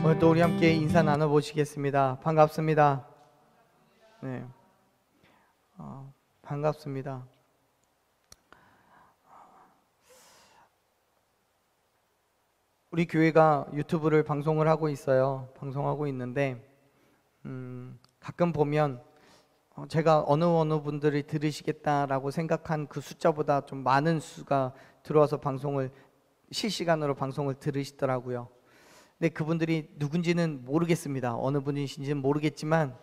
오늘도 우리 함께 인사 나눠보시겠습니다. 반갑습니다. 네, 반갑습니다. 우리 교회가 유튜브를 방송을 하고 있어요. 방송하고 있는데 가끔 보면 제가 어느 분들이 들으시겠다라고 생각한 그 숫자보다 좀 많은 수가 들어와서 실시간으로 방송을 들으시더라고요. 근데 그분들이 누군지는 모르겠습니다. 어느 분이신지는 모르겠지만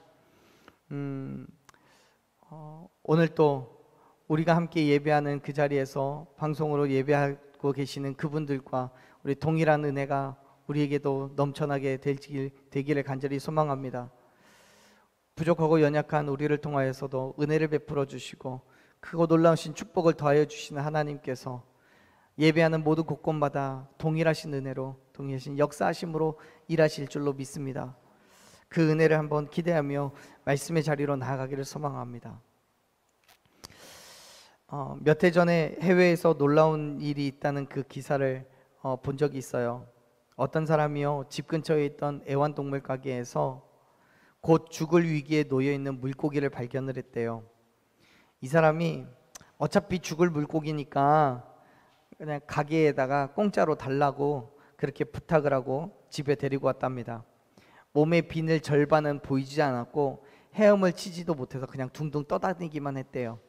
오늘 또 우리가 함께 예배하는 그 자리에서 방송으로 예배하고 계시는 그분들과 우리 동일한 은혜가 우리에게도 넘쳐나게 되기를 간절히 소망합니다. 부족하고 연약한 우리를 통하여서도 은혜를 베풀어 주시고 크고 놀라우신 축복을 더하여 주시는 하나님께서 예배하는 모든 곳곳마다 동일하신 은혜로 동일하신 역사하심으로 일하실 줄로 믿습니다. 그 은혜를 한번 기대하며 말씀의 자리로 나아가기를 소망합니다. 몇 해 전에 해외에서 놀라운 일이 있다는 그 기사를 본 적이 있어요. 어떤 사람이요, 집 근처에 있던 애완동물 가게에서 곧 죽을 위기에 놓여 있는 물고기를 발견을 했대요. 이 사람이 어차피 죽을 물고기니까 그냥 가게에다가 공짜로 달라고 그렇게 부탁을 하고 집에 데리고 왔답니다. 몸에 비늘 절반은 보이지 않았고 헤엄을 치지도 못해서 그냥 둥둥 떠다니기만 했대요.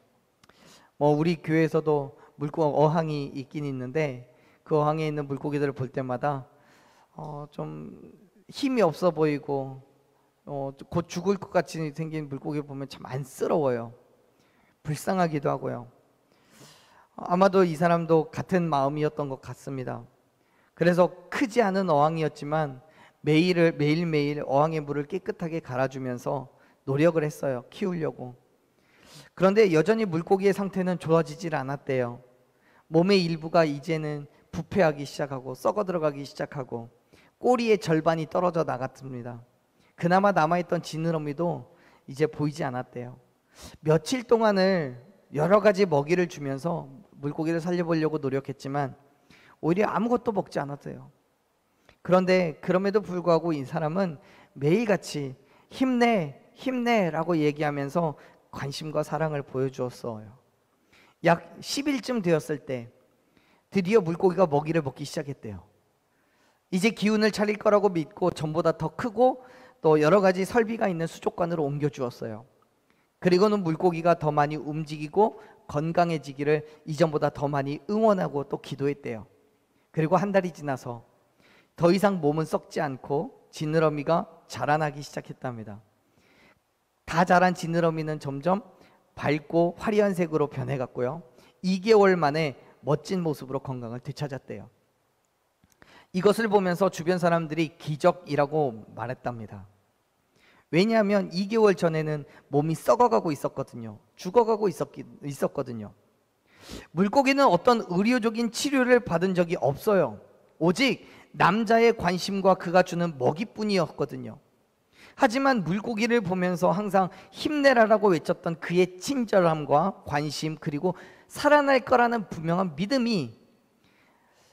우리 교회에서도 어항이 있긴 있는데 그 어항에 있는 물고기들을 볼 때마다 좀 힘이 없어 보이고 곧 죽을 것 같이 생긴 물고기를 보면 참 안쓰러워요. 불쌍하기도 하고요. 아마도 이 사람도 같은 마음이었던 것 같습니다. 그래서 크지 않은 어항이었지만 매일매일 어항의 물을 깨끗하게 갈아주면서 노력을 했어요. 키우려고. 그런데 여전히 물고기의 상태는 좋아지질 않았대요. 몸의 일부가 이제는 부패하기 시작하고 썩어 들어가기 시작하고 꼬리의 절반이 떨어져 나갔습니다. 그나마 남아있던 지느러미도 이제 보이지 않았대요. 며칠 동안을 여러 가지 먹이를 주면서 물고기를 살려보려고 노력했지만 오히려 아무것도 먹지 않았어요. 그런데 그럼에도 불구하고 이 사람은 매일같이 힘내 라고 얘기하면서 관심과 사랑을 보여주었어요. 약 10일쯤 되었을 때 드디어 물고기가 먹이를 먹기 시작했대요. 이제 기운을 차릴 거라고 믿고 전보다 더 크고 또 여러 가지 설비가 있는 수족관으로 옮겨주었어요. 그리고는 물고기가 더 많이 움직이고 건강해지기를 이전보다 더 많이 응원하고 또 기도했대요. 그리고 한 달이 지나서 더 이상 몸은 썩지 않고 지느러미가 자라나기 시작했답니다. 다 자란 지느러미는 점점 밝고 화려한 색으로 변해갔고요. 2개월 만에 멋진 모습으로 건강을 되찾았대요. 이것을 보면서 주변 사람들이 기적이라고 말했답니다. 왜냐하면 2개월 전에는 몸이 썩어가고 있었거든요. 죽어가고 있었거든요. 물고기는 어떤 의료적인 치료를 받은 적이 없어요. 오직 남자의 관심과 그가 주는 먹이뿐이었거든요. 하지만 물고기를 보면서 항상 힘내라라고 외쳤던 그의 친절함과 관심 그리고 살아날 거라는 분명한 믿음이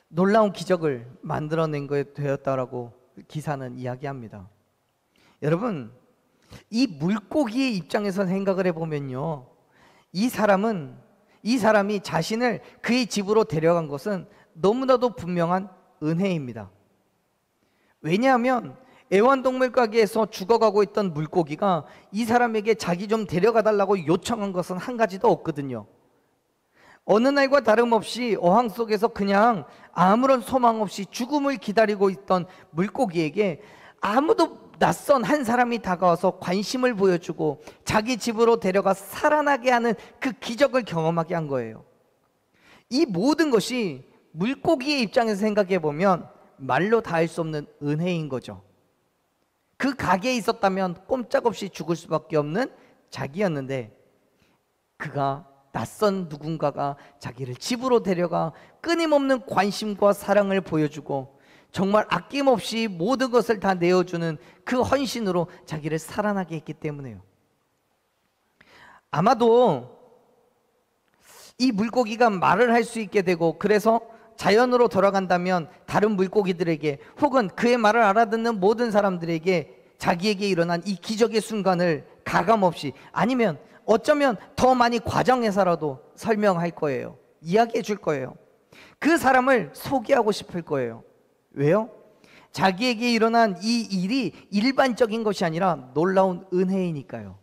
놀라운 기적을 만들어낸 것이 되었다라고 기사는 이야기합니다. 여러분, 이 물고기의 입장에서 생각을 해보면요, 이 사람이 자신을 그의 집으로 데려간 것은 너무나도 분명한 은혜입니다. 왜냐하면 애완동물 가게에서 죽어가고 있던 물고기가 이 사람에게 자기 좀 데려가 달라고 요청한 것은 한 가지도 없거든요. 어느 날과 다름없이 어항 속에서 그냥 아무런 소망 없이 죽음을 기다리고 있던 물고기에게 아무도 낯선 한 사람이 다가와서 관심을 보여주고 자기 집으로 데려가 살아나게 하는 그 기적을 경험하게 한 거예요. 이 모든 것이 물고기의 입장에서 생각해 보면 말로 다 할 수 없는 은혜인 거죠. 그 가게에 있었다면 꼼짝없이 죽을 수밖에 없는 자기였는데 그가 낯선 누군가가 자기를 집으로 데려가 끊임없는 관심과 사랑을 보여주고 정말 아낌없이 모든 것을 다 내어주는 그 헌신으로 자기를 살아나게 했기 때문에요. 아마도 이 물고기가 말을 할 수 있게 되고 그래서 자연으로 돌아간다면 다른 물고기들에게 혹은 그의 말을 알아듣는 모든 사람들에게 자기에게 일어난 이 기적의 순간을 가감없이, 아니면 어쩌면 더 많이 과정해서라도 설명할 거예요. 이야기해 줄 거예요. 그 사람을 소개하고 싶을 거예요. 왜요? 자기에게 일어난 이 일이 일반적인 것이 아니라 놀라운 은혜이니까요.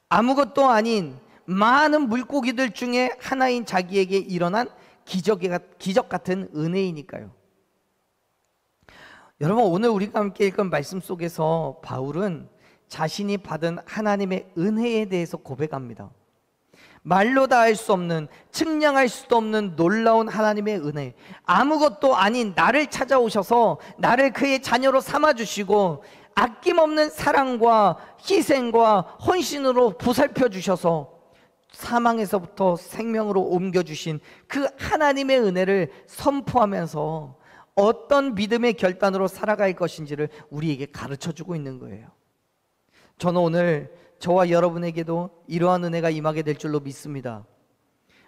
아무것도 아닌 많은 물고기들 중에 하나인 자기에게 일어난 기적 같은 은혜이니까요. 여러분, 오늘 우리가 함께 읽은 말씀 속에서 바울은 자신이 받은 하나님의 은혜에 대해서 고백합니다. 말로 다 할 수 없는, 측량할 수도 없는 놀라운 하나님의 은혜, 아무것도 아닌 나를 찾아오셔서 나를 그의 자녀로 삼아주시고 아낌없는 사랑과 희생과 헌신으로 보살펴 주셔서 사망에서부터 생명으로 옮겨주신 그 하나님의 은혜를 선포하면서 어떤 믿음의 결단으로 살아갈 것인지를 우리에게 가르쳐주고 있는 거예요. 저는 오늘 저와 여러분에게도 이러한 은혜가 임하게 될 줄로 믿습니다.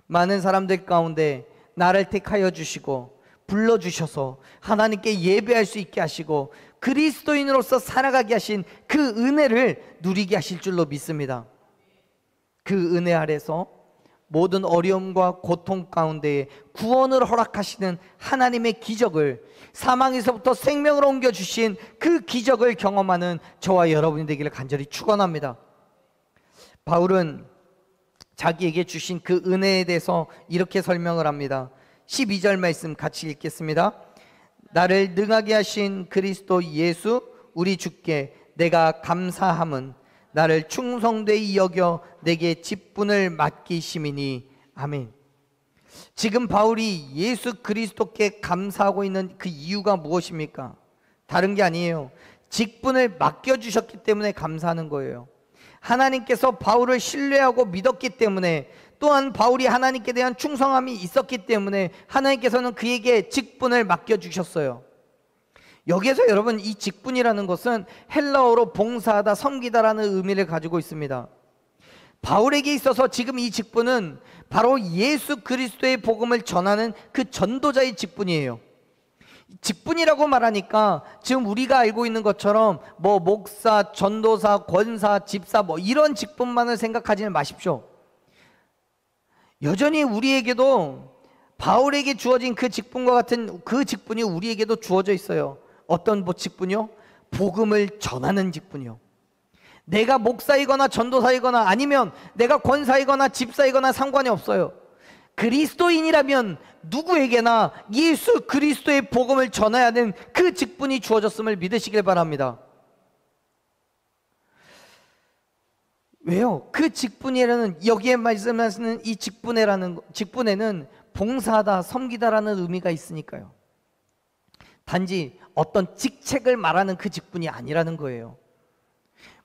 많은 사람들 가운데 나를 택하여 주시고 불러주셔서 하나님께 예배할 수 있게 하시고 그리스도인으로서 살아가게 하신 그 은혜를 누리게 하실 줄로 믿습니다. 그 은혜 아래서 모든 어려움과 고통 가운데에 구원을 허락하시는 하나님의 기적을, 사망에서부터 생명으로 옮겨주신 그 기적을 경험하는 저와 여러분이 되기를 간절히 축원합니다. 바울은 자기에게 주신 그 은혜에 대해서 이렇게 설명을 합니다. 12절 말씀 같이 읽겠습니다. 나를 능하게 하신 그리스도 예수 우리 주께 내가 감사함은 나를 충성되이 여겨 내게 직분을 맡기심이니. 아멘. 지금 바울이 예수 그리스도께 감사하고 있는 그 이유가 무엇입니까? 다른 게 아니에요. 직분을 맡겨주셨기 때문에 감사하는 거예요. 하나님께서 바울을 신뢰하고 믿었기 때문에, 또한 바울이 하나님께 대한 충성함이 있었기 때문에 하나님께서는 그에게 직분을 맡겨주셨어요. 여기에서 여러분, 이 직분이라는 것은 헬라어로 봉사하다, 섬기다라는 의미를 가지고 있습니다. 바울에게 있어서 지금 이 직분은 바로 예수 그리스도의 복음을 전하는 그 전도자의 직분이에요. 직분이라고 말하니까 지금 우리가 알고 있는 것처럼 뭐 목사, 전도사, 권사, 집사 뭐 이런 직분만을 생각하지는 마십시오. 여전히 우리에게도 바울에게 주어진 그 직분과 같은 그 직분이 우리에게도 주어져 있어요. 어떤 직분이요? 복음을 전하는 직분이요. 내가 목사이거나 전도사이거나 아니면 내가 권사이거나 집사이거나 상관이 없어요. 그리스도인이라면 누구에게나 예수 그리스도의 복음을 전해야 하는 그 직분이 주어졌음을 믿으시길 바랍니다. 왜요? 그 직분이라는, 여기에 말씀하시는 이 직분에는 봉사하다, 섬기다라는 의미가 있으니까요. 단지 어떤 직책을 말하는 그 직분이 아니라는 거예요.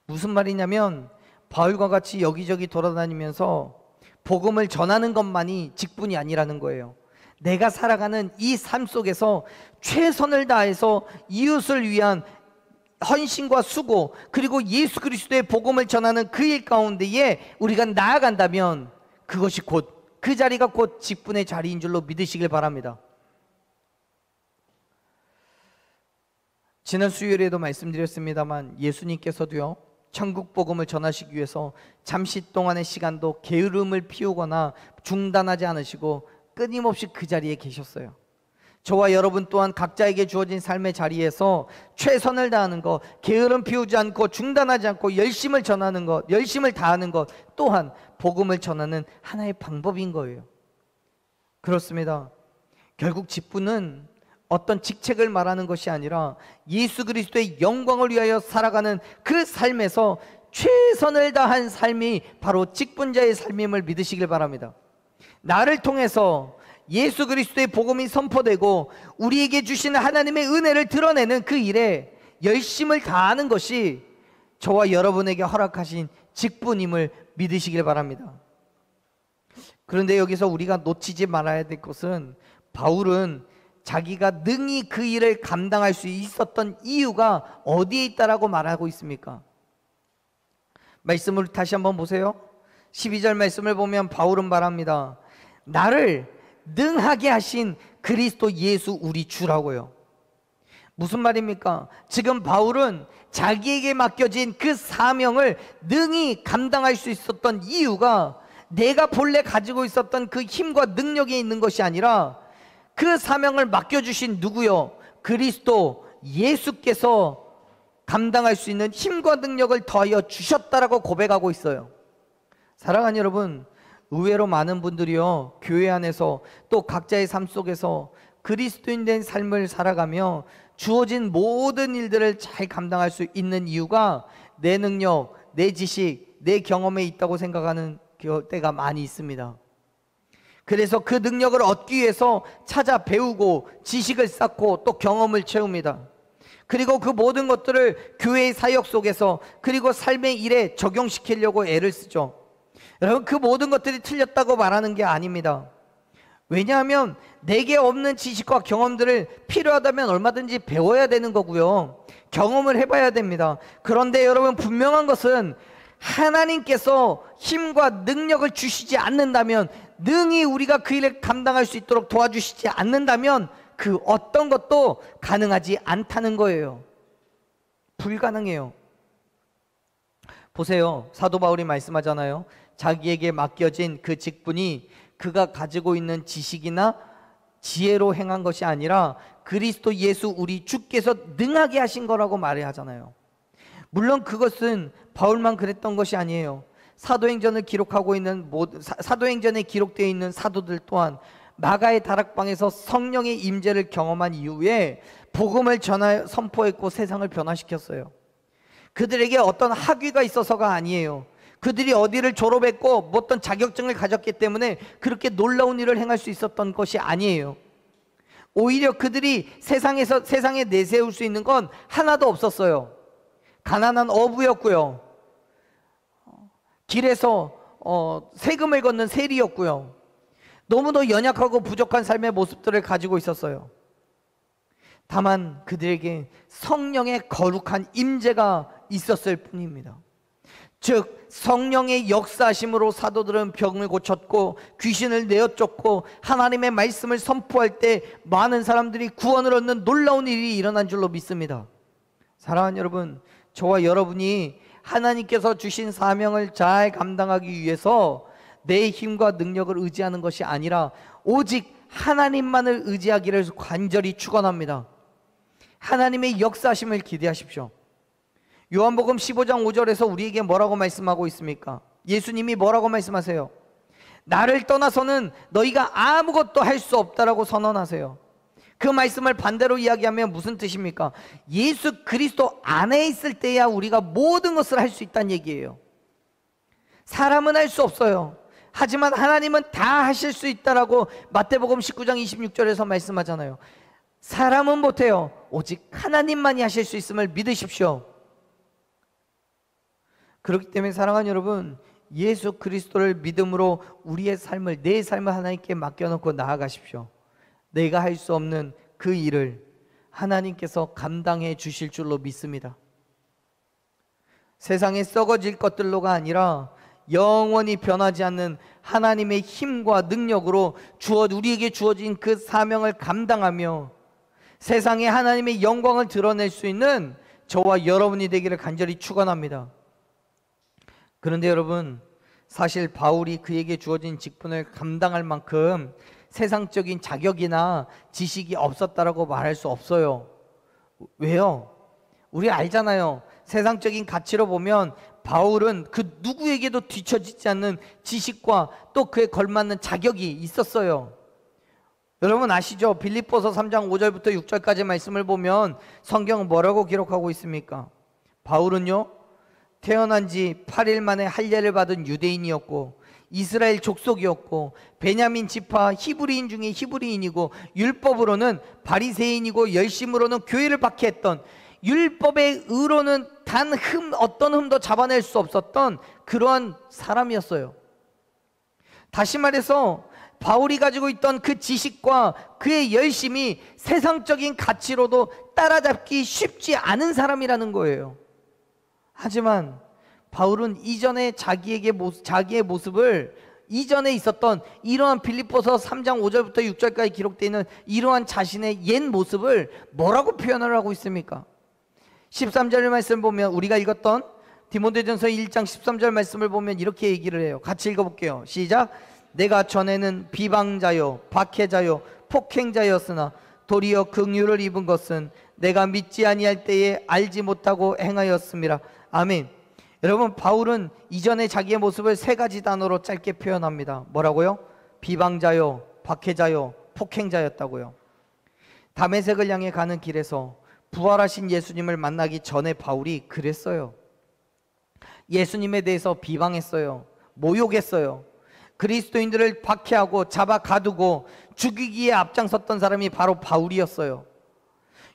무슨 말이냐면 바울과 같이 여기저기 돌아다니면서 복음을 전하는 것만이 직분이 아니라는 거예요. 내가 살아가는 이 삶 속에서 최선을 다해서 이웃을 위한 헌신과 수고, 그리고 예수 그리스도의 복음을 전하는 그 일 가운데에 우리가 나아간다면 그것이 곧, 그 자리가 곧 직분의 자리인 줄로 믿으시길 바랍니다. 지난 수요일에도 말씀드렸습니다만 예수님께서도요, 천국 복음을 전하시기 위해서 잠시 동안의 시간도 게으름을 피우거나 중단하지 않으시고 끊임없이 그 자리에 계셨어요. 저와 여러분 또한 각자에게 주어진 삶의 자리에서 최선을 다하는 것, 게으름 피우지 않고 중단하지 않고 열심을 전하는 것, 열심을 다하는 것 또한 복음을 전하는 하나의 방법인 거예요. 그렇습니다. 결국 직분은 어떤 직책을 말하는 것이 아니라 예수 그리스도의 영광을 위하여 살아가는 그 삶에서 최선을 다한 삶이 바로 직분자의 삶임을 믿으시길 바랍니다. 나를 통해서 예수 그리스도의 복음이 선포되고 우리에게 주시는 하나님의 은혜를 드러내는 그 일에 열심을 다하는 것이 저와 여러분에게 허락하신 직분임을 믿으시길 바랍니다. 그런데 여기서 우리가 놓치지 말아야 될 것은, 바울은 자기가 능히 그 일을 감당할 수 있었던 이유가 어디에 있다라고 말하고 있습니까? 말씀을 다시 한번 보세요. 12절 말씀을 보면 바울은 말합니다. 나를 능하게 하신 그리스도 예수 우리 주라고요. 무슨 말입니까? 지금 바울은 자기에게 맡겨진 그 사명을 능히 감당할 수 있었던 이유가 내가 본래 가지고 있었던 그 힘과 능력에 있는 것이 아니라 그 사명을 맡겨주신 누구요? 그리스도 예수께서 감당할 수 있는 힘과 능력을 더하여 주셨다라고 고백하고 있어요. 사랑하는 여러분, 의외로 많은 분들이요, 교회 안에서 또 각자의 삶 속에서 그리스도인 된 삶을 살아가며 주어진 모든 일들을 잘 감당할 수 있는 이유가 내 능력, 내 지식, 내 경험에 있다고 생각하는 때가 많이 있습니다. 그래서 그 능력을 얻기 위해서 찾아 배우고 지식을 쌓고 또 경험을 채웁니다. 그리고 그 모든 것들을 교회의 사역 속에서 그리고 삶의 일에 적용시키려고 애를 쓰죠. 여러분, 그 모든 것들이 틀렸다고 말하는 게 아닙니다. 왜냐하면 내게 없는 지식과 경험들을 필요하다면 얼마든지 배워야 되는 거고요, 경험을 해봐야 됩니다. 그런데 여러분, 분명한 것은 하나님께서 힘과 능력을 주시지 않는다면, 능히 우리가 그 일을 감당할 수 있도록 도와주시지 않는다면 그 어떤 것도 가능하지 않다는 거예요. 불가능해요. 보세요, 사도 바울이 말씀하잖아요. 자기에게 맡겨진 그 직분이 그가 가지고 있는 지식이나 지혜로 행한 것이 아니라 그리스도 예수 우리 주께서 능하게 하신 거라고 말하잖아요. 물론 그것은 바울만 그랬던 것이 아니에요. 사도행전을 기록하고 있는 사도행전에 기록되어 있는 사도들 또한 마가의 다락방에서 성령의 임재를 경험한 이후에 복음을 전하여 선포했고 세상을 변화시켰어요. 그들에게 어떤 학위가 있어서가 아니에요. 그들이 어디를 졸업했고 어떤 자격증을 가졌기 때문에 그렇게 놀라운 일을 행할 수 있었던 것이 아니에요. 오히려 그들이 세상에 내세울 수 있는 건 하나도 없었어요. 가난한 어부였고요, 길에서 세금을 걷는 세리였고요, 너무도 연약하고 부족한 삶의 모습들을 가지고 있었어요. 다만 그들에게 성령의 거룩한 임재가 있었을 뿐입니다. 즉 성령의 역사하심으로 사도들은 병을 고쳤고 귀신을 내어쫓고 하나님의 말씀을 선포할 때 많은 사람들이 구원을 얻는 놀라운 일이 일어난 줄로 믿습니다. 사랑하는 여러분, 저와 여러분이 하나님께서 주신 사명을 잘 감당하기 위해서 내 힘과 능력을 의지하는 것이 아니라 오직 하나님만을 의지하기를 간절히 축원합니다. 하나님의 역사하심을 기대하십시오. 요한복음 15장 5절에서 우리에게 뭐라고 말씀하고 있습니까? 예수님이 뭐라고 말씀하세요? 나를 떠나서는 너희가 아무것도 할 수 없다라고 선언하세요. 그 말씀을 반대로 이야기하면 무슨 뜻입니까? 예수 그리스도 안에 있을 때야 우리가 모든 것을 할 수 있다는 얘기예요. 사람은 할 수 없어요. 하지만 하나님은 다 하실 수 있다라고 마태복음 19장 26절에서 말씀하잖아요. 사람은 못해요. 오직 하나님만이 하실 수 있음을 믿으십시오. 그렇기 때문에 사랑하는 여러분, 예수 그리스도를 믿음으로 우리의 삶을, 내 삶을 하나님께 맡겨놓고 나아가십시오. 내가 할 수 없는 그 일을 하나님께서 감당해 주실 줄로 믿습니다. 세상에 썩어질 것들로가 아니라 영원히 변하지 않는 하나님의 힘과 능력으로 우리에게 주어진 그 사명을 감당하며 세상에 하나님의 영광을 드러낼 수 있는 저와 여러분이 되기를 간절히 축원합니다. 그런데 여러분, 사실 바울이 그에게 주어진 직분을 감당할 만큼 세상적인 자격이나 지식이 없었다라고 말할 수 없어요. 왜요? 우리 알잖아요. 세상적인 가치로 보면 바울은 그 누구에게도 뒤처지지 않는 지식과 또 그에 걸맞는 자격이 있었어요. 여러분 아시죠? 빌립보서 3장 5절부터 6절까지 말씀을 보면 성경은 뭐라고 기록하고 있습니까? 바울은요, 태어난 지 8일 만에 할례를 받은 유대인이었고 이스라엘 족속이었고 베냐민 지파 히브리인 중에 히브리인이고 율법으로는 바리새인이고 열심으로는 교회를 박해했던, 율법의 의로는 단 어떤 흠도 잡아낼 수 없었던 그러한 사람이었어요. 다시 말해서 바울이 가지고 있던 그 지식과 그의 열심이 세상적인 가치로도 따라잡기 쉽지 않은 사람이라는 거예요. 하지만 바울은 이전에 자기의 모습을 이전에 있었던 이러한 빌립보서 3장 5절부터 6절까지 기록되어 있는 이러한 자신의 옛 모습을 뭐라고 표현을 하고 있습니까? 13절 말씀을 보면, 우리가 읽었던 디모데전서 1장 13절 말씀을 보면 이렇게 얘기를 해요. 같이 읽어볼게요. 시작. 내가 전에는 비방자요 박해자요 폭행자였으나 도리어 긍휼을 입은 것은 내가 믿지 아니할 때에 알지 못하고 행하였음이라. 아멘. 여러분, 바울은 이전에 자기의 모습을 세 가지 단어로 짧게 표현합니다. 뭐라고요? 비방자요 박해자요 폭행자였다고요. 다메섹을 향해 가는 길에서 부활하신 예수님을 만나기 전에 바울이 그랬어요. 예수님에 대해서 비방했어요. 모욕했어요. 그리스도인들을 박해하고 잡아 가두고 죽이기에 앞장섰던 사람이 바로 바울이었어요.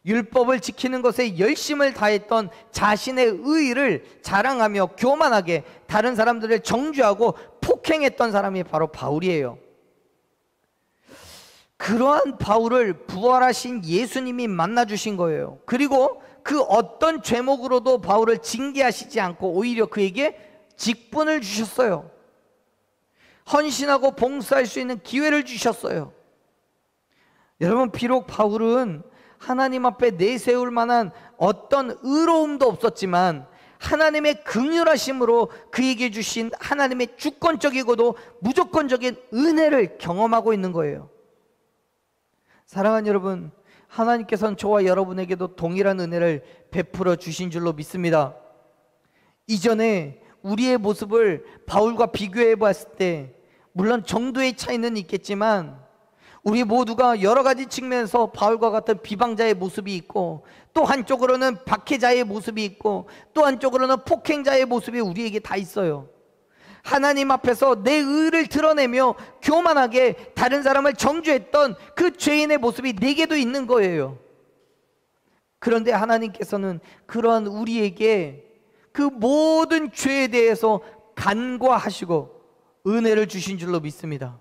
율법을 지키는 것에 열심을 다했던 자신의 의의를 자랑하며 교만하게 다른 사람들을 정죄하고 폭행했던 사람이 바로 바울이에요. 그러한 바울을 부활하신 예수님이 만나주신 거예요. 그리고 그 어떤 죄목으로도 바울을 징계하시지 않고 오히려 그에게 직분을 주셨어요. 헌신하고 봉사할 수 있는 기회를 주셨어요. 여러분, 비록 바울은 하나님 앞에 내세울 만한 어떤 의로움도 없었지만 하나님의 긍휼하심으로 그에게 주신 하나님의 주권적이고도 무조건적인 은혜를 경험하고 있는 거예요. 사랑하는 여러분, 하나님께서는 저와 여러분에게도 동일한 은혜를 베풀어 주신 줄로 믿습니다. 이전에 우리의 모습을 바울과 비교해 봤을 때 물론 정도의 차이는 있겠지만 우리 모두가 여러 가지 측면에서 바울과 같은 비방자의 모습이 있고, 또 한쪽으로는 박해자의 모습이 있고, 또 한쪽으로는 폭행자의 모습이 우리에게 다 있어요. 하나님 앞에서 내 의를 드러내며 교만하게 다른 사람을 정죄했던 그 죄인의 모습이 내게도 있는 거예요. 그런데 하나님께서는 그러한 우리에게 그 모든 죄에 대해서 간과하시고 은혜를 주신 줄로 믿습니다.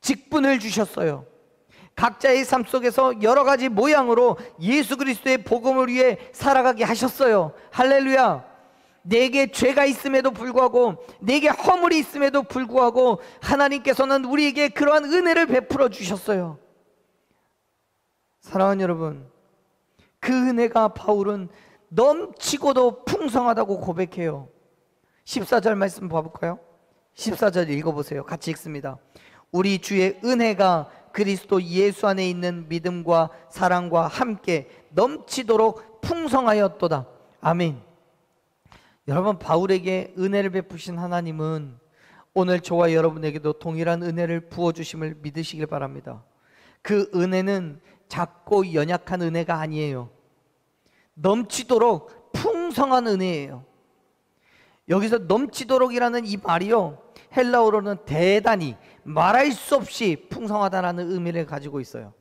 직분을 주셨어요. 각자의 삶 속에서 여러 가지 모양으로 예수 그리스도의 복음을 위해 살아가게 하셨어요. 할렐루야. 내게 죄가 있음에도 불구하고, 내게 허물이 있음에도 불구하고 하나님께서는 우리에게 그러한 은혜를 베풀어 주셨어요. 사랑하는 여러분, 그 은혜가 바울은 넘치고도 풍성하다고 고백해요. 14절 말씀 봐볼까요? 14절 읽어보세요. 같이 읽습니다. 우리 주의 은혜가 그리스도 예수 안에 있는 믿음과 사랑과 함께 넘치도록 풍성하였도다. 아멘. 여러분, 바울에게 은혜를 베푸신 하나님은 오늘 저와 여러분에게도 동일한 은혜를 부어주심을 믿으시길 바랍니다. 그 은혜는 작고 연약한 은혜가 아니에요. 넘치도록 풍성한 은혜예요. 여기서 넘치도록이라는 이 말이요, 헬라어로는 대단히 말할 수 없이 풍성하다라는 의미를 가지고 있어요.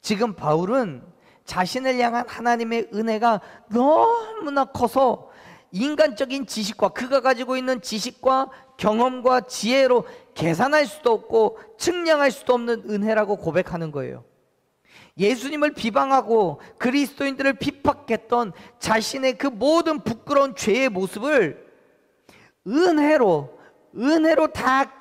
지금 바울은 자신을 향한 하나님의 은혜가 너무나 커서 인간적인 지식과, 그가 가지고 있는 지식과 경험과 지혜로 계산할 수도 없고 측량할 수도 없는 은혜라고 고백하는 거예요. 예수님을 비방하고 그리스도인들을 핍박했던 자신의 그 모든 부끄러운 죄의 모습을 은혜로 다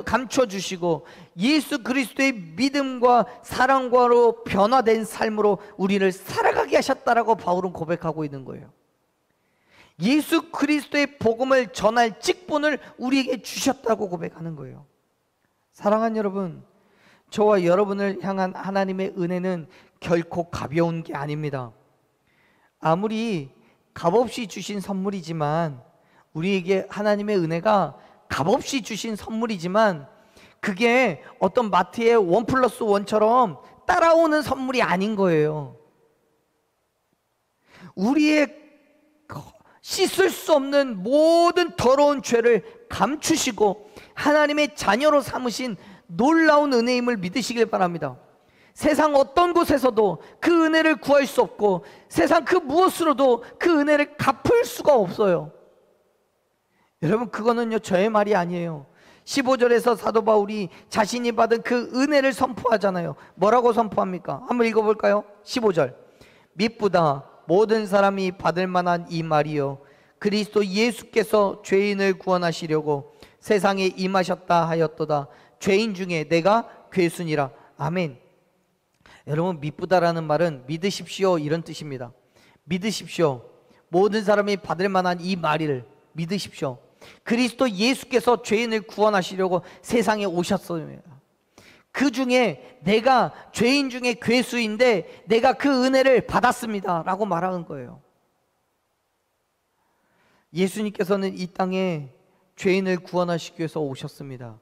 감춰주시고 예수 그리스도의 믿음과 사랑과로 변화된 삶으로 우리를 살아가게 하셨다라고 바울은 고백하고 있는 거예요. 예수 그리스도의 복음을 전할 직분을 우리에게 주셨다고 고백하는 거예요. 사랑하는 여러분, 저와 여러분을 향한 하나님의 은혜는 결코 가벼운 게 아닙니다. 아무리 값없이 주신 선물이지만, 우리에게 하나님의 은혜가 값없이 주신 선물이지만 그게 어떤 마트의 1+1처럼 따라오는 선물이 아닌 거예요. 우리의 씻을 수 없는 모든 더러운 죄를 감추시고 하나님의 자녀로 삼으신 놀라운 은혜임을 믿으시길 바랍니다. 세상 어떤 곳에서도 그 은혜를 구할 수 없고 세상 그 무엇으로도 그 은혜를 갚을 수가 없어요. 여러분, 그거는요 저의 말이 아니에요. 15절에서 사도 바울이 자신이 받은 그 은혜를 선포하잖아요. 뭐라고 선포합니까? 한번 읽어볼까요? 15절. 미쁘다 모든 사람이 받을 만한 이 말이요, 그리스도 예수께서 죄인을 구원하시려고 세상에 임하셨다 하였도다. 죄인 중에 내가 괴순이라. 아멘. 여러분, 미쁘다라는 말은 믿으십시오 이런 뜻입니다. 믿으십시오. 모든 사람이 받을 만한 이 말을 믿으십시오. 그리스도 예수께서 죄인을 구원하시려고 세상에 오셨습니다. 그 중에 내가 죄인 중에 괴수인데 내가 그 은혜를 받았습니다 라고 말하는 거예요. 예수님께서는 이 땅에 죄인을 구원하시기 위해서 오셨습니다.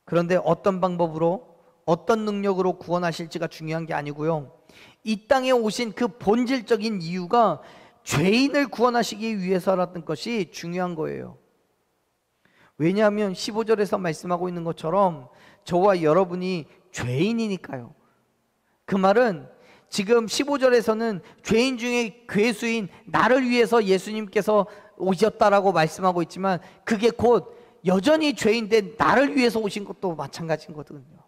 그런데 어떤 방법으로, 어떤 능력으로 구원하실지가 중요한 게 아니고요, 이 땅에 오신 그 본질적인 이유가 죄인을 구원하시기 위해서라는 것이 중요한 거예요. 왜냐하면 15절에서 말씀하고 있는 것처럼 저와 여러분이 죄인이니까요. 그 말은 지금 15절에서는 죄인 중에 괴수인 나를 위해서 예수님께서 오셨다라고 말씀하고 있지만, 그게 곧 여전히 죄인데 나를 위해서 오신 것도 마찬가지인 거거든요.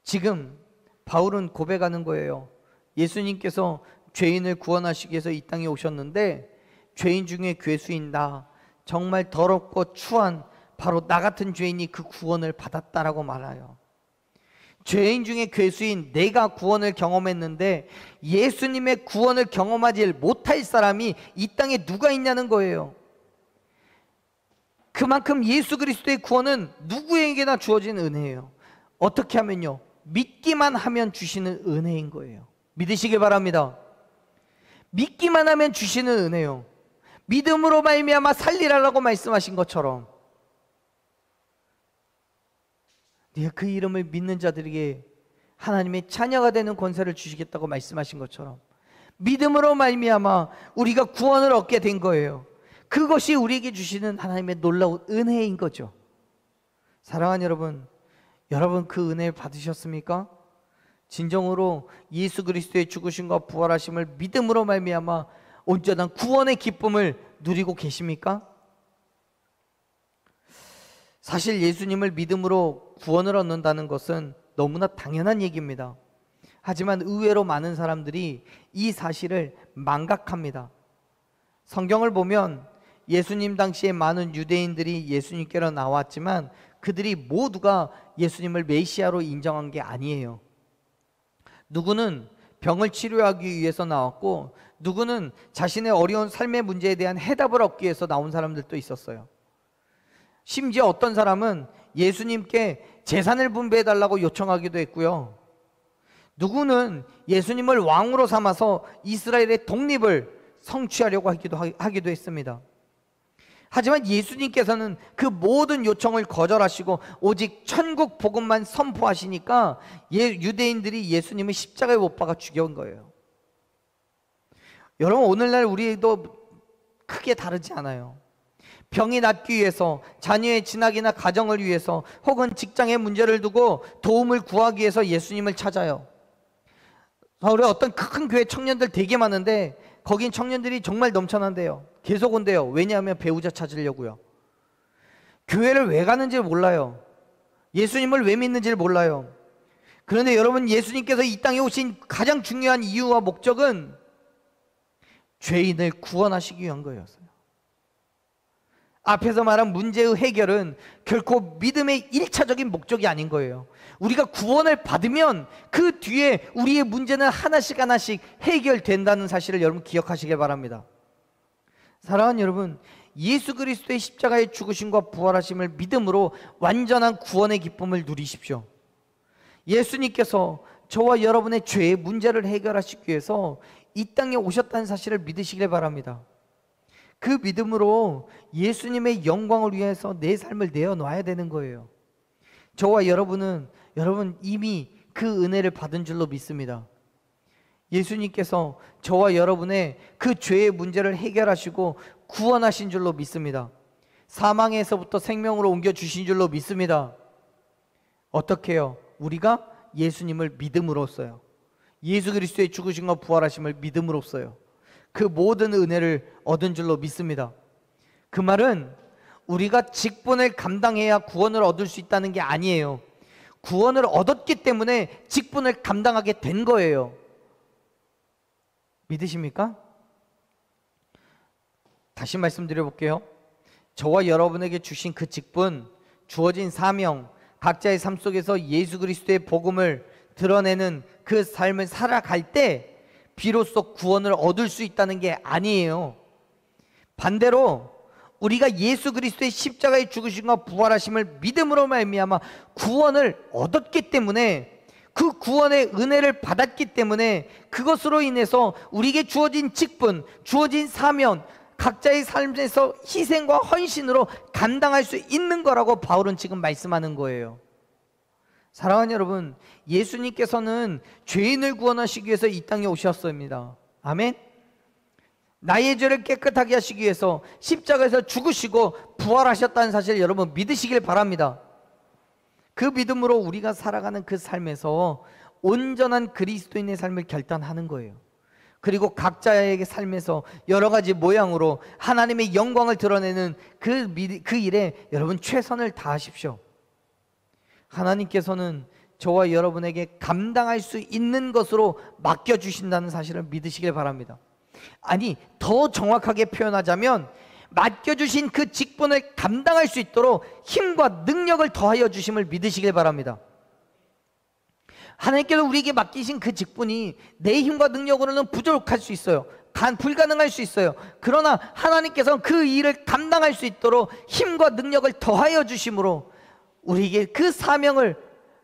지금 바울은 고백하는 거예요. 예수님께서 죄인을 구원하시기 위해서 이 땅에 오셨는데 죄인 중에 괴수인 나, 정말 더럽고 추한 바로 나 같은 죄인이 그 구원을 받았다라고 말해요. 죄인 중에 괴수인 내가 구원을 경험했는데 예수님의 구원을 경험하지 못할 사람이 이 땅에 누가 있냐는 거예요. 그만큼 예수 그리스도의 구원은 누구에게나 주어진 은혜예요. 어떻게 하면요? 믿기만 하면 주시는 은혜인 거예요. 믿으시기 바랍니다. 믿기만 하면 주시는 은혜요. 믿음으로 말미암아 살리라라고 말씀하신 것처럼 네가 그 이름을 믿는 자들에게 하나님의 자녀가 되는 권세를 주시겠다고 말씀하신 것처럼 믿음으로 말미암아 우리가 구원을 얻게 된 거예요. 그것이 우리에게 주시는 하나님의 놀라운 은혜인 거죠. 사랑하는 여러분, 여러분 그 은혜를 받으셨습니까? 진정으로 예수 그리스도의 죽으심과 부활하심을 믿음으로 말미암아 온전한 구원의 기쁨을 누리고 계십니까? 사실 예수님을 믿음으로 구원을 얻는다는 것은 너무나 당연한 얘기입니다. 하지만 의외로 많은 사람들이 이 사실을 망각합니다. 성경을 보면 예수님 당시에 많은 유대인들이 예수님께로 나왔지만 그들이 모두가 예수님을 메시아로 인정한 게 아니에요. 누구는 병을 치료하기 위해서 나왔고, 누구는 자신의 어려운 삶의 문제에 대한 해답을 얻기 위해서 나온 사람들도 있었어요. 심지어 어떤 사람은 예수님께 재산을 분배해달라고 요청하기도 했고요. 누구는 예수님을 왕으로 삼아서 이스라엘의 독립을 성취하려고 하기도 했습니다. 하지만 예수님께서는 그 모든 요청을 거절하시고 오직 천국 복음만 선포하시니까 유대인들이 예수님을 십자가에 못 박아 죽여온 거예요. 여러분, 오늘날 우리도 크게 다르지 않아요. 병이 낫기 위해서, 자녀의 진학이나 가정을 위해서, 혹은 직장의 문제를 두고 도움을 구하기 위해서 예수님을 찾아요. 서울에 어떤 큰 교회 청년들 되게 많은데 거긴 청년들이 정말 넘쳐난대요. 계속 온대요. 왜냐하면 배우자 찾으려고요. 교회를 왜 가는지 몰라요. 예수님을 왜 믿는지를 몰라요. 그런데 여러분, 예수님께서 이 땅에 오신 가장 중요한 이유와 목적은 죄인을 구원하시기 위한 거였어요. 앞에서 말한 문제의 해결은 결코 믿음의 1차적인 목적이 아닌 거예요. 우리가 구원을 받으면 그 뒤에 우리의 문제는 하나씩 해결된다는 사실을 여러분 기억하시길 바랍니다. 사랑하는 여러분, 예수 그리스도의 십자가의 죽으심과 부활하심을 믿음으로 완전한 구원의 기쁨을 누리십시오. 예수님께서 저와 여러분의 죄의 문제를 해결하시기 위해서 이 땅에 오셨다는 사실을 믿으시길 바랍니다. 그 믿음으로 예수님의 영광을 위해서 내 삶을 내어놔야 되는 거예요. 저와 여러분 이미 그 은혜를 받은 줄로 믿습니다. 예수님께서 저와 여러분의 그 죄의 문제를 해결하시고 구원하신 줄로 믿습니다. 사망에서부터 생명으로 옮겨주신 줄로 믿습니다. 어떻게 해요? 우리가 예수님을 믿음으로써요. 예수 그리스도의 죽으심과 부활하심을 믿음으로써요. 그 모든 은혜를 얻은 줄로 믿습니다. 그 말은 우리가 직분을 감당해야 구원을 얻을 수 있다는 게 아니에요. 구원을 얻었기 때문에 직분을 감당하게 된 거예요. 믿으십니까? 다시 말씀드려 볼게요. 저와 여러분에게 주신 그 직분, 주어진 사명, 각자의 삶 속에서 예수 그리스도의 복음을 드러내는 그 삶을 살아갈 때 비로소 구원을 얻을 수 있다는 게 아니에요. 반대로 우리가 예수 그리스도의 십자가의 죽으심과 부활하심을 믿음으로 말미암아 구원을 얻었기 때문에, 그 구원의 은혜를 받았기 때문에 그것으로 인해서 우리에게 주어진 직분, 주어진 사명, 각자의 삶에서 희생과 헌신으로 감당할 수 있는 거라고 바울은 지금 말씀하는 거예요. 사랑하는 여러분, 예수님께서는 죄인을 구원하시기 위해서 이 땅에 오셨습니다. 아멘. 나의 죄를 깨끗하게 하시기 위해서 십자가에서 죽으시고 부활하셨다는 사실을 여러분 믿으시길 바랍니다. 그 믿음으로 우리가 살아가는 그 삶에서 온전한 그리스도인의 삶을 결단하는 거예요. 그리고 각자의 삶에서 여러 가지 모양으로 하나님의 영광을 드러내는 그 일에 여러분 최선을 다하십시오. 하나님께서는 저와 여러분에게 감당할 수 있는 것으로 맡겨주신다는 사실을 믿으시길 바랍니다. 아니, 더 정확하게 표현하자면 맡겨주신 그 직분을 감당할 수 있도록 힘과 능력을 더하여 주심을 믿으시길 바랍니다. 하나님께서 우리에게 맡기신 그 직분이 내 힘과 능력으로는 부족할 수 있어요. 불가능할 수 있어요. 그러나 하나님께서는 그 일을 감당할 수 있도록 힘과 능력을 더하여 주심으로 우리에게 그 사명을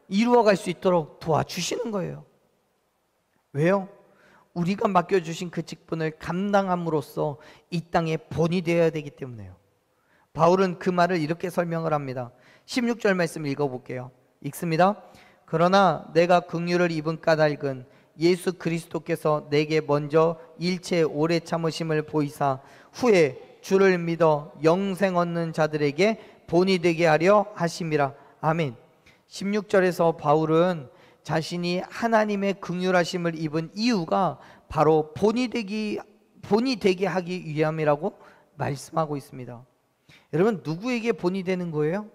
이루어갈 수 있도록 도와주시는 거예요. 왜요? 우리가 맡겨주신 그 직분을 감당함으로써 이 땅의 본이 되어야 되기 때문에요. 바울은 그 말을 이렇게 설명을 합니다. 16절 말씀 읽어볼게요. 읽습니다. 그러나 내가 긍휼을 입은 까닭은 예수 그리스도께서 내게 먼저 일체 오래 참으심을 보이사 후에 주를 믿어 영생 얻는 자들에게 본이 되게 하려 하심이라. 아멘. 16절에서 바울은 자신이 하나님의 긍휼하심을 입은 이유가 바로 본이 되게 하기 위함이라고 말씀하고 있습니다. 여러분, 누구에게 본이 되는 거예요?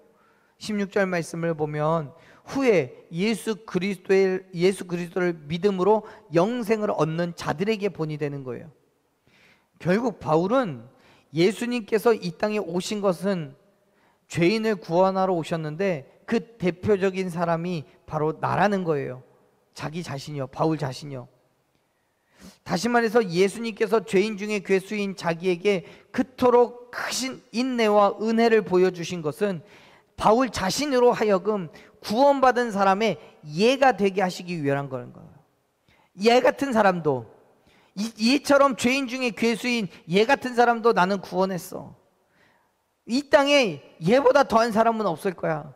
16절 말씀을 보면 후에 예수 그리스도를 믿음으로 영생을 얻는 자들에게 본이 되는 거예요. 결국 바울은 예수님께서 이 땅에 오신 것은 죄인을 구원하러 오셨는데 그 대표적인 사람이 바로 나라는 거예요. 자기 자신이요, 바울 자신이요. 다시 말해서 예수님께서 죄인 중에 괴수인 자기에게 그토록 크신 인내와 은혜를 보여주신 것은 바울 자신으로 하여금 구원받은 사람의 예가 되게 하시기 위한 거예요. 얘 같은 사람도, 얘처럼 죄인 중에 괴수인 얘 같은 사람도 나는 구원했어. 이 땅에 얘보다 더한 사람은 없을 거야.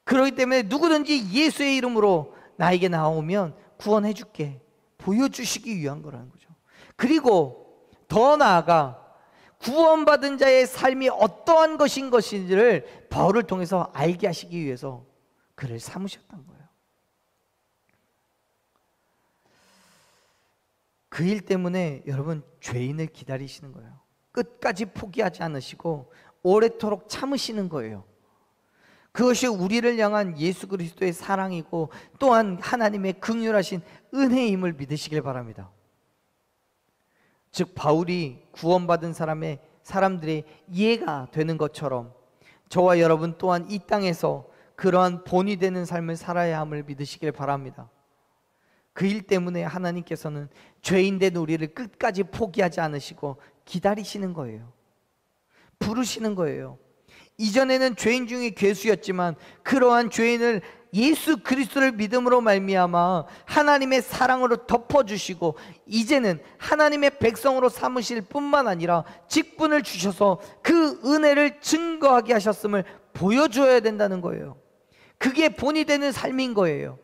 그렇기 때문에 누구든지 예수의 이름으로 나에게 나오면 구원해 줄게, 보여주시기 위한 거라는 거죠. 그리고 더 나아가 구원받은 자의 삶이 어떠한 것인 것인지를 바울을 통해서 알게 하시기 위해서 그를 삼으셨던 거예요. 그 일 때문에 여러분 죄인을 기다리시는 거예요. 끝까지 포기하지 않으시고 오래도록 참으시는 거예요. 그것이 우리를 향한 예수 그리스도의 사랑이고 또한 하나님의 긍휼하신 은혜임을 믿으시길 바랍니다. 즉 바울이 구원받은 사람들의 이해가 되는 것처럼 저와 여러분 또한 이 땅에서 그러한 본이 되는 삶을 살아야 함을 믿으시길 바랍니다. 그 일 때문에 하나님께서는 죄인된 우리를 끝까지 포기하지 않으시고 기다리시는 거예요. 부르시는 거예요. 이전에는 죄인 중에 괴수였지만 그러한 죄인을 예수 그리스도를 믿음으로 말미암아 하나님의 사랑으로 덮어주시고 이제는 하나님의 백성으로 삼으실 뿐만 아니라 직분을 주셔서 그 은혜를 증거하게 하셨음을 보여줘야 된다는 거예요. 그게 본이 되는 삶인 거예요.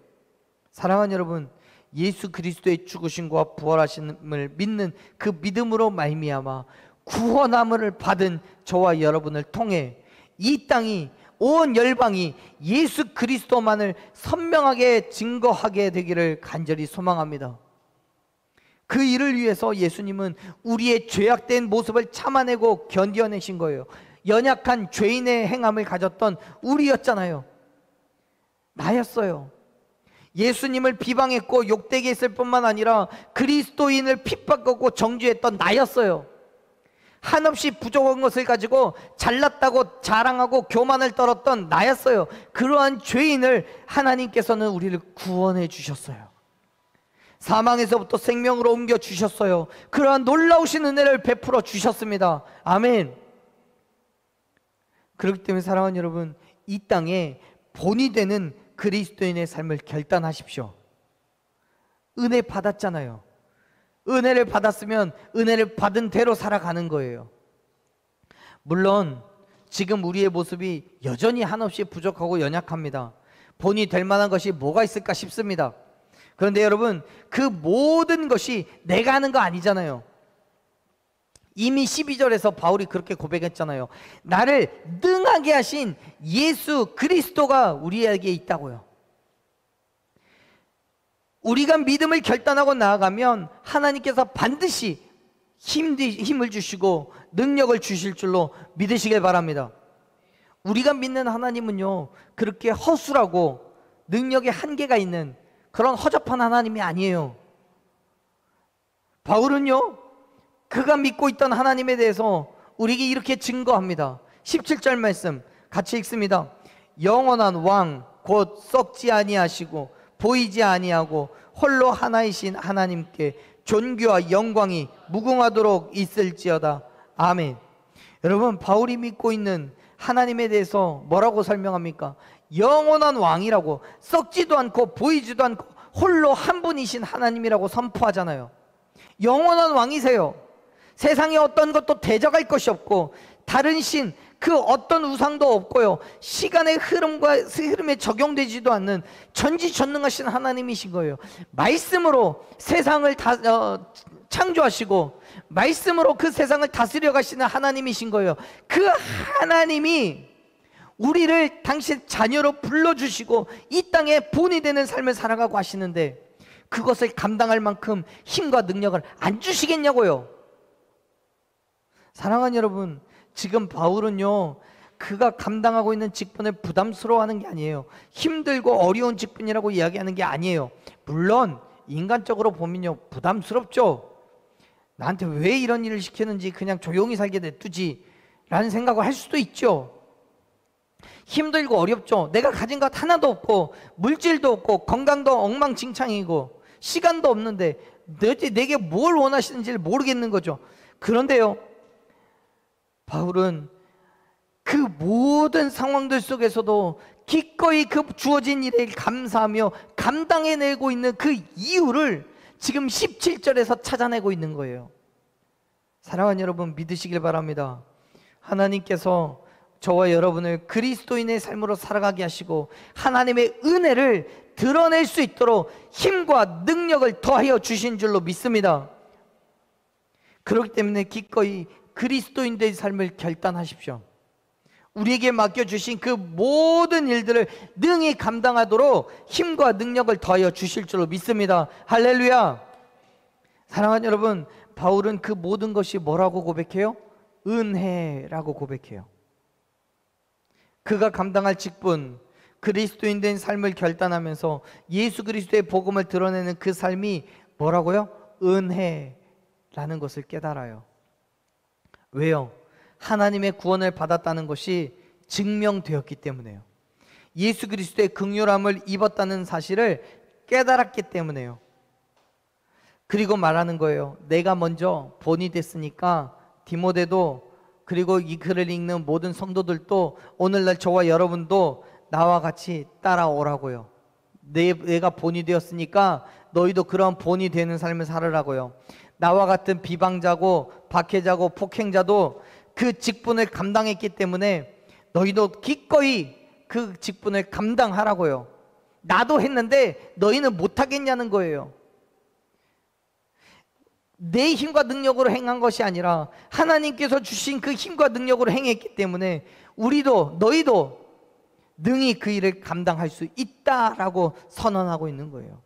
사랑하는 여러분, 예수 그리스도의 죽으심과 부활하심을 믿는 그 믿음으로 말미암아 구원함을 받은 저와 여러분을 통해 이 땅이, 온 열방이 예수 그리스도만을 선명하게 증거하게 되기를 간절히 소망합니다. 그 일을 위해서 예수님은 우리의 죄악된 모습을 참아내고 견뎌내신 거예요. 연약한 죄인의 행함을 가졌던 우리였잖아요. 나였어요. 예수님을 비방했고 욕되게 했을 뿐만 아니라 그리스도인을 핍박하고 정죄했던 나였어요. 한없이 부족한 것을 가지고 잘났다고 자랑하고 교만을 떨었던 나였어요. 그러한 죄인을 하나님께서는 우리를 구원해 주셨어요. 사망에서부터 생명으로 옮겨 주셨어요. 그러한 놀라우신 은혜를 베풀어 주셨습니다. 아멘. 그렇기 때문에 사랑하는 여러분, 이 땅에 본이 되는 그리스도인의 삶을 결단하십시오. 은혜 받았잖아요. 은혜를 받았으면 은혜를 받은 대로 살아가는 거예요. 물론 지금 우리의 모습이 여전히 한없이 부족하고 연약합니다. 본이 될 만한 것이 뭐가 있을까 싶습니다. 그런데 여러분, 그 모든 것이 내가 하는 거 아니잖아요. 이미 12절에서 바울이 그렇게 고백했잖아요. 나를 능하게 하신 예수 그리스도가 우리에게 있다고요. 우리가 믿음을 결단하고 나아가면 하나님께서 반드시 힘을 주시고 능력을 주실 줄로 믿으시길 바랍니다. 우리가 믿는 하나님은요, 그렇게 허술하고 능력에 한계가 있는 그런 허접한 하나님이 아니에요. 바울은요, 그가 믿고 있던 하나님에 대해서 우리에게 이렇게 증거합니다. 17절 말씀 같이 읽습니다. 영원한 왕 곧 썩지 아니하시고 보이지 아니하고 홀로 하나이신 하나님께 존귀와 영광이 무궁하도록 있을지어다. 아멘. 여러분, 바울이 믿고 있는 하나님에 대해서 뭐라고 설명합니까? 영원한 왕이라고, 썩지도 않고 보이지도 않고 홀로 한 분이신 하나님이라고 선포하잖아요. 영원한 왕이세요. 세상에 어떤 것도 대적할 것이 없고 다른 신, 그 어떤 우상도 없고요, 시간의 흐름에 적용되지도 않는 전지전능하신 하나님이신 거예요. 말씀으로 세상을 창조하시고 말씀으로 그 세상을 다스려 가시는 하나님이신 거예요. 그 하나님이 우리를 당신 자녀로 불러주시고 이 땅에 본이 되는 삶을 살아가고 하시는데 그것을 감당할 만큼 힘과 능력을 안 주시겠냐고요. 사랑하는 여러분, 지금 바울은요, 그가 감당하고 있는 직분을 부담스러워하는 게 아니에요. 힘들고 어려운 직분이라고 이야기하는 게 아니에요. 물론 인간적으로 보면요, 부담스럽죠. 나한테 왜 이런 일을 시키는지 그냥 조용히 살게 냅두지 라는 생각을 할 수도 있죠. 힘들고 어렵죠. 내가 가진 것 하나도 없고 물질도 없고 건강도 엉망진창이고 시간도 없는데 내게 뭘 원하시는지를 모르겠는 거죠. 그런데요, 바울은 그 모든 상황들 속에서도 기꺼이 그 주어진 일에 감사하며 감당해내고 있는 그 이유를 지금 17절에서 찾아내고 있는 거예요. 사랑하는 여러분, 믿으시길 바랍니다. 하나님께서 저와 여러분을 그리스도인의 삶으로 살아가게 하시고 하나님의 은혜를 드러낼 수 있도록 힘과 능력을 더하여 주신 줄로 믿습니다. 그렇기 때문에 기꺼이 그리스도인의 삶을 결단하십시오. 우리에게 맡겨주신 그 모든 일들을 능히 감당하도록 힘과 능력을 더하여 주실 줄로 믿습니다. 할렐루야. 사랑하는 여러분, 바울은 그 모든 것이 뭐라고 고백해요? 은혜라고 고백해요. 그가 감당할 직분, 그리스도인 된 삶을 결단하면서 예수 그리스도의 복음을 드러내는 그 삶이 뭐라고요? 은혜라는 것을 깨달아요. 왜요? 하나님의 구원을 받았다는 것이 증명되었기 때문에요. 예수 그리스도의 긍휼함을 입었다는 사실을 깨달았기 때문에요. 그리고 말하는 거예요. 내가 먼저 본이 됐으니까 디모데도, 그리고 이 글을 읽는 모든 성도들도, 오늘날 저와 여러분도 나와 같이 따라오라고요. 내가 본이 되었으니까 너희도 그런 본이 되는 삶을 살으라고요. 나와 같은 비방자고 박해자고 폭행자도 그 직분을 감당했기 때문에 너희도 기꺼이 그 직분을 감당하라고요. 나도 했는데 너희는 못하겠냐는 거예요. 내 힘과 능력으로 행한 것이 아니라 하나님께서 주신 그 힘과 능력으로 행했기 때문에 우리도, 너희도 능히 그 일을 감당할 수 있다라고 선언하고 있는 거예요.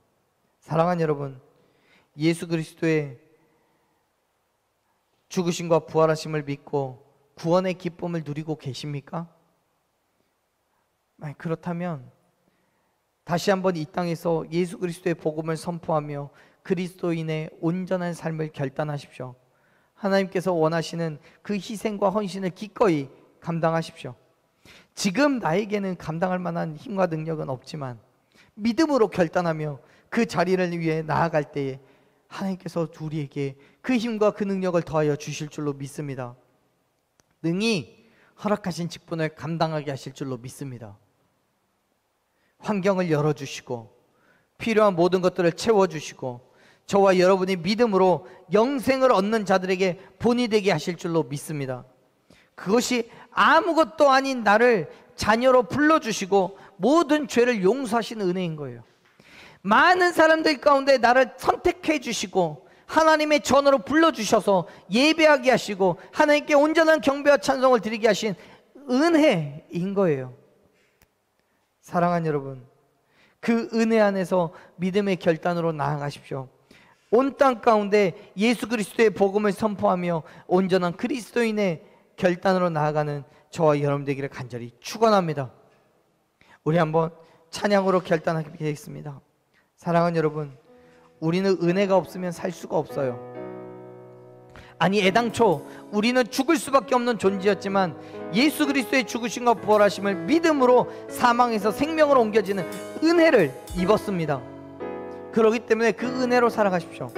사랑하는 여러분, 예수 그리스도의 죽으심과 부활하심을 믿고 구원의 기쁨을 누리고 계십니까? 그렇다면 다시 한번 이 땅에서 예수 그리스도의 복음을 선포하며 그리스도인의 온전한 삶을 결단하십시오. 하나님께서 원하시는 그 희생과 헌신을 기꺼이 감당하십시오. 지금 나에게는 감당할 만한 힘과 능력은 없지만 믿음으로 결단하며 그 자리를 위해 나아갈 때에 하나님께서 우리에게 그 힘과 그 능력을 더하여 주실 줄로 믿습니다. 능히 허락하신 직분을 감당하게 하실 줄로 믿습니다. 환경을 열어주시고 필요한 모든 것들을 채워주시고 저와 여러분이 믿음으로 영생을 얻는 자들에게 본이 되게 하실 줄로 믿습니다. 그것이 아무것도 아닌 나를 자녀로 불러주시고 모든 죄를 용서하시는 은혜인 거예요. 많은 사람들 가운데 나를 선택해 주시고 하나님의 전으로 불러주셔서 예배하게 하시고 하나님께 온전한 경배와 찬송을 드리게 하신 은혜인 거예요. 사랑하는 여러분, 그 은혜 안에서 믿음의 결단으로 나아가십시오. 온 땅 가운데 예수 그리스도의 복음을 선포하며 온전한 그리스도인의 결단으로 나아가는 저와 여러분 되기를 간절히 축원합니다. 우리 한번 찬양으로 결단하겠습니다. 사랑하는 여러분, 우리는 은혜가 없으면 살 수가 없어요. 아니, 애당초 우리는 죽을 수밖에 없는 존재였지만 예수 그리스도의 죽으심과 부활하심을 믿음으로 사망에서 생명으로 옮겨지는 은혜를 입었습니다. 그렇기 때문에 그 은혜로 살아가십시오.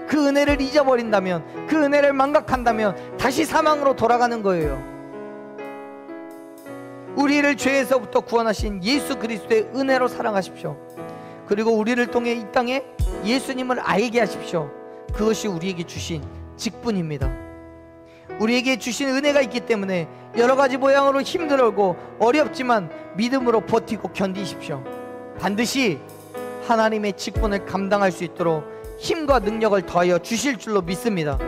그 은혜를 잊어버린다면, 그 은혜를 망각한다면 다시 사망으로 돌아가는 거예요. 우리를 죄에서부터 구원하신 예수 그리스도의 은혜로 살아가십시오. 그리고 우리를 통해 이 땅에 예수님을 알게 하십시오. 그것이 우리에게 주신 직분입니다. 우리에게 주신 은혜가 있기 때문에 여러 가지 모양으로 힘들고 어렵지만 믿음으로 버티고 견디십시오. 반드시 하나님의 직분을 감당할 수 있도록 힘과 능력을 더하여 주실 줄로 믿습니다.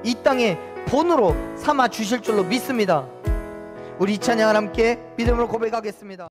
이 땅에 본으로 삼아 주실 줄로 믿습니다. 우리 이 찬양을 함께 믿음으로 고백하겠습니다.